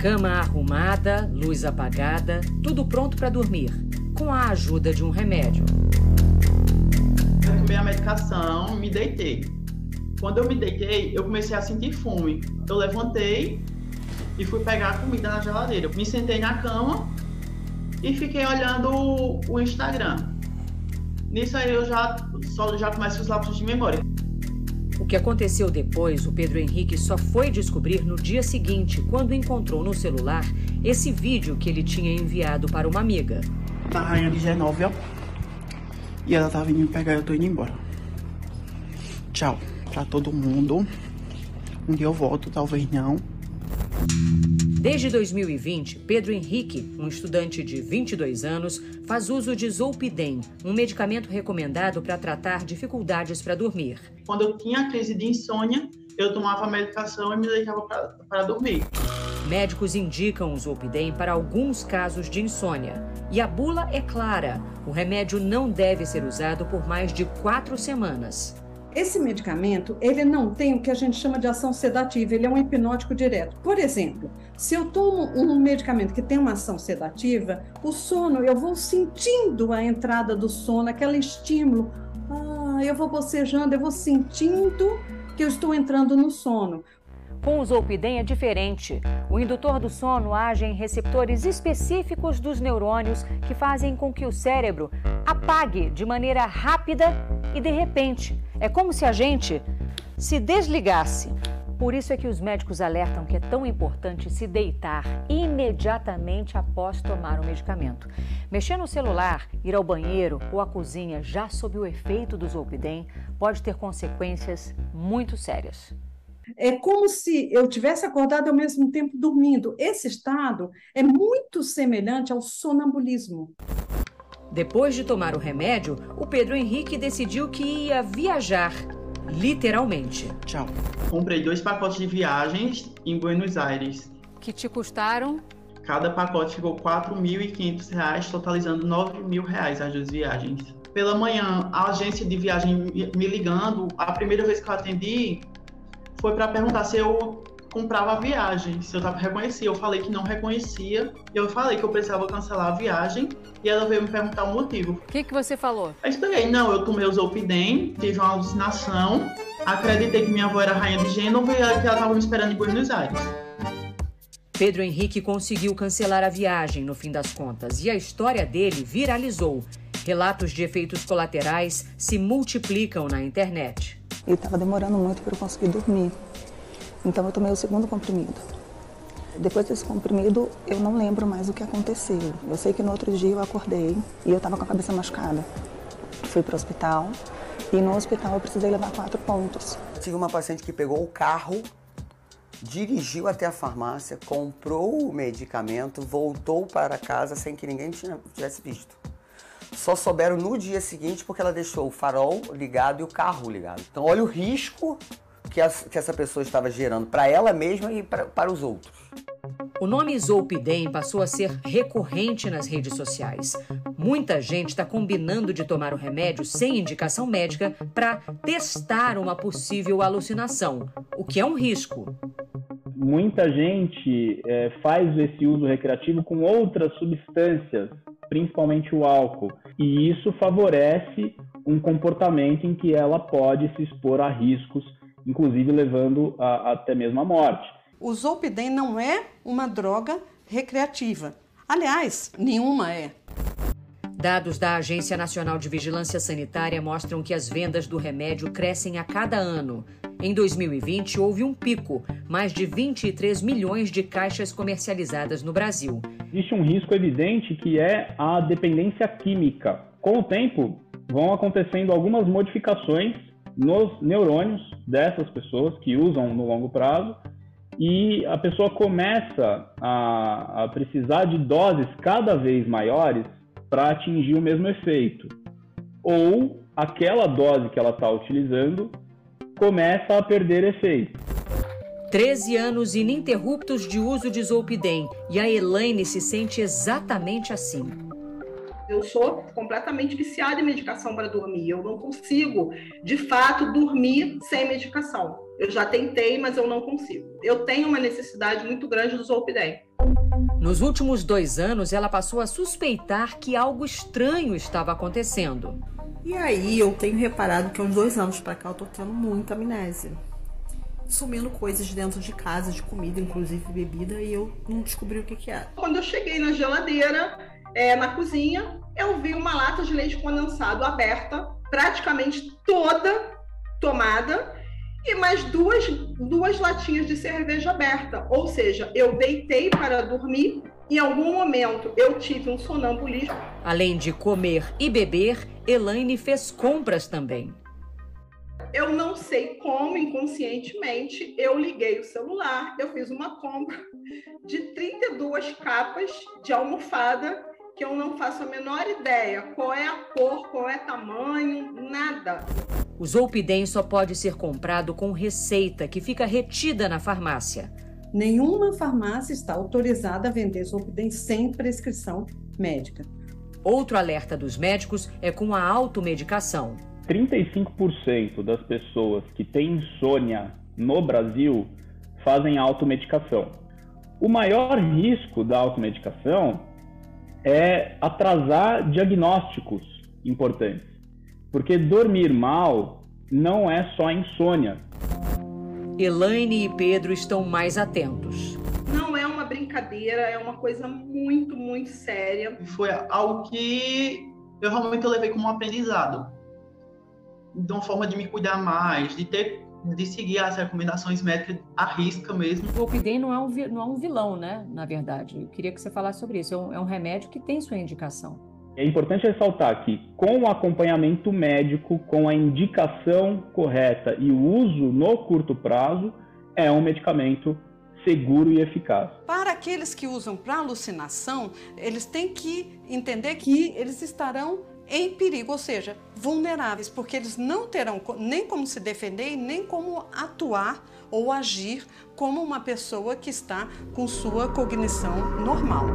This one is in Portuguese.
Cama arrumada, luz apagada, tudo pronto para dormir, com a ajuda de um remédio. Eu tomei a medicação, me deitei. Quando eu me deitei, eu comecei a sentir fome. Eu levantei e fui pegar a comida na geladeira. Me sentei na cama e fiquei olhando o Instagram. Nisso aí eu já começo os lapsos de memória. O que aconteceu depois, o Pedro Henrique só foi descobrir no dia seguinte, quando encontrou no celular esse vídeo que ele tinha enviado para uma amiga. Da Rainha de Genóvia. E ela tá vindo me pegar e eu tô indo embora. Tchau pra todo mundo. Um dia eu volto, talvez não. Desde 2020, Pedro Henrique, um estudante de 22 anos, faz uso de Zolpidem, um medicamento recomendado para tratar dificuldades para dormir. Quando eu tinha crise de insônia, eu tomava a medicação e me deitava para dormir. Médicos indicam o Zolpidem para alguns casos de insônia. E a bula é clara: o remédio não deve ser usado por mais de 4 semanas. Esse medicamento, ele não tem o que a gente chama de ação sedativa, ele é um hipnótico direto. Por exemplo, se eu tomo um medicamento que tem uma ação sedativa, o sono, eu vou sentindo a entrada do sono, aquele estímulo. Eu vou bocejando, eu vou sentindo que eu estou entrando no sono. Com o Zolpidem é diferente. O indutor do sono age em receptores específicos dos neurônios que fazem com que o cérebro apague de maneira rápida e de repente. É como se a gente se desligasse. Por isso é que os médicos alertam que é tão importante se deitar imediatamente após tomar o medicamento. Mexer no celular, ir ao banheiro ou à cozinha já sob o efeito do Zolpidem pode ter consequências muito sérias. É como se eu tivesse acordado ao mesmo tempo dormindo. Esse estado é muito semelhante ao sonambulismo. Depois de tomar o remédio, o Pedro Henrique decidiu que ia viajar, literalmente. Tchau. Comprei 2 pacotes de viagens em Buenos Aires. Que te custaram? Cada pacote ficou R$ 4.500, totalizando R$ 9.000 as 2 viagens. Pela manhã, a agência de viagem me ligando, a primeira vez que eu atendi foi para perguntar se eu comprava a viagem, se eu reconhecia. Eu falei que não reconhecia, eu falei que eu precisava cancelar a viagem e ela veio me perguntar o motivo. O que você falou? Eu expliquei, não, eu tomei o Zolpidem, tive uma alucinação, acreditei que minha avó era rainha de Gênova e que ela estava me esperando em Buenos Aires. Pedro Henrique conseguiu cancelar a viagem no fim das contas e a história dele viralizou. Relatos de efeitos colaterais se multiplicam na internet. E estava demorando muito para eu conseguir dormir. Então eu tomei o 2º comprimido. Depois desse comprimido, eu não lembro mais o que aconteceu. Eu sei que no outro dia eu acordei e eu estava com a cabeça machucada. Fui para o hospital e no hospital eu precisei levar 4 pontos. Tive uma paciente que pegou o carro, dirigiu até a farmácia, comprou o medicamento, voltou para casa sem que ninguém tivesse visto. Só souberam no dia seguinte porque ela deixou o farol ligado e o carro ligado. Então olha o risco que essa pessoa estava gerando para ela mesma e para os outros. O nome Zolpidem passou a ser recorrente nas redes sociais. Muita gente está combinando de tomar o remédio sem indicação médica para testar uma possível alucinação, o que é um risco. Muita gente faz esse uso recreativo com outras substâncias, principalmente o álcool, e isso favorece um comportamento em que ela pode se expor a riscos, inclusive levando até mesmo à morte. O Zolpidem não é uma droga recreativa. Aliás, nenhuma é. Dados da Agência Nacional de Vigilância Sanitária mostram que as vendas do remédio crescem a cada ano. Em 2020, houve um pico, mais de 23 milhões de caixas comercializadas no Brasil. Existe um risco evidente que é a dependência química. Com o tempo, vão acontecendo algumas modificações nos neurônios dessas pessoas que usam no longo prazo e a pessoa começa a precisar de doses cada vez maiores para atingir o mesmo efeito. Ou aquela dose que ela está utilizando começa a perder efeito. 13 anos ininterruptos de uso de Zolpidem e a Elaine se sente exatamente assim. Eu sou completamente viciada em medicação para dormir. Eu não consigo, de fato, dormir sem medicação. Eu já tentei, mas eu não consigo. Eu tenho uma necessidade muito grande do Zolpidem. Nos últimos 2 anos, ela passou a suspeitar que algo estranho estava acontecendo. E aí eu tenho reparado que há uns 2 anos para cá eu tô tendo muita amnésia. Sumindo coisas dentro de casa, de comida, inclusive bebida, e eu não descobri o que era. Quando eu cheguei na geladeira, na cozinha, eu vi uma lata de leite condensado aberta, praticamente toda tomada, e mais duas latinhas de cerveja aberta. Ou seja, eu deitei para dormir. Em algum momento eu tive um sonambulismo. Além de comer e beber, Elaine fez compras também. Eu não sei como, inconscientemente, eu liguei o celular, eu fiz uma compra de 32 capas de almofada, que eu não faço a menor ideia qual é a cor, qual é o tamanho, nada. O Zolpidem só pode ser comprado com receita, que fica retida na farmácia. Nenhuma farmácia está autorizada a vender Zolpidem sem prescrição médica. Outro alerta dos médicos é com a automedicação. 35% das pessoas que têm insônia no Brasil fazem automedicação. O maior risco da automedicação é atrasar diagnósticos importantes, porque dormir mal não é só insônia. Elaine e Pedro estão mais atentos. Não é uma brincadeira, é uma coisa muito, muito séria. Foi algo que eu realmente levei como um aprendizado. De uma forma de me cuidar mais, de seguir as recomendações médicas à risca mesmo. O Zolpidem não é um vilão, né? Na verdade, eu queria que você falasse sobre isso. É um remédio que tem sua indicação. É importante ressaltar que, com o acompanhamento médico, com a indicação correta e o uso no curto prazo, é um medicamento seguro e eficaz. Para aqueles que usam para alucinação, eles têm que entender que eles estarão em perigo, ou seja, vulneráveis, porque eles não terão nem como se defender, nem como atuar ou agir como uma pessoa que está com sua cognição normal.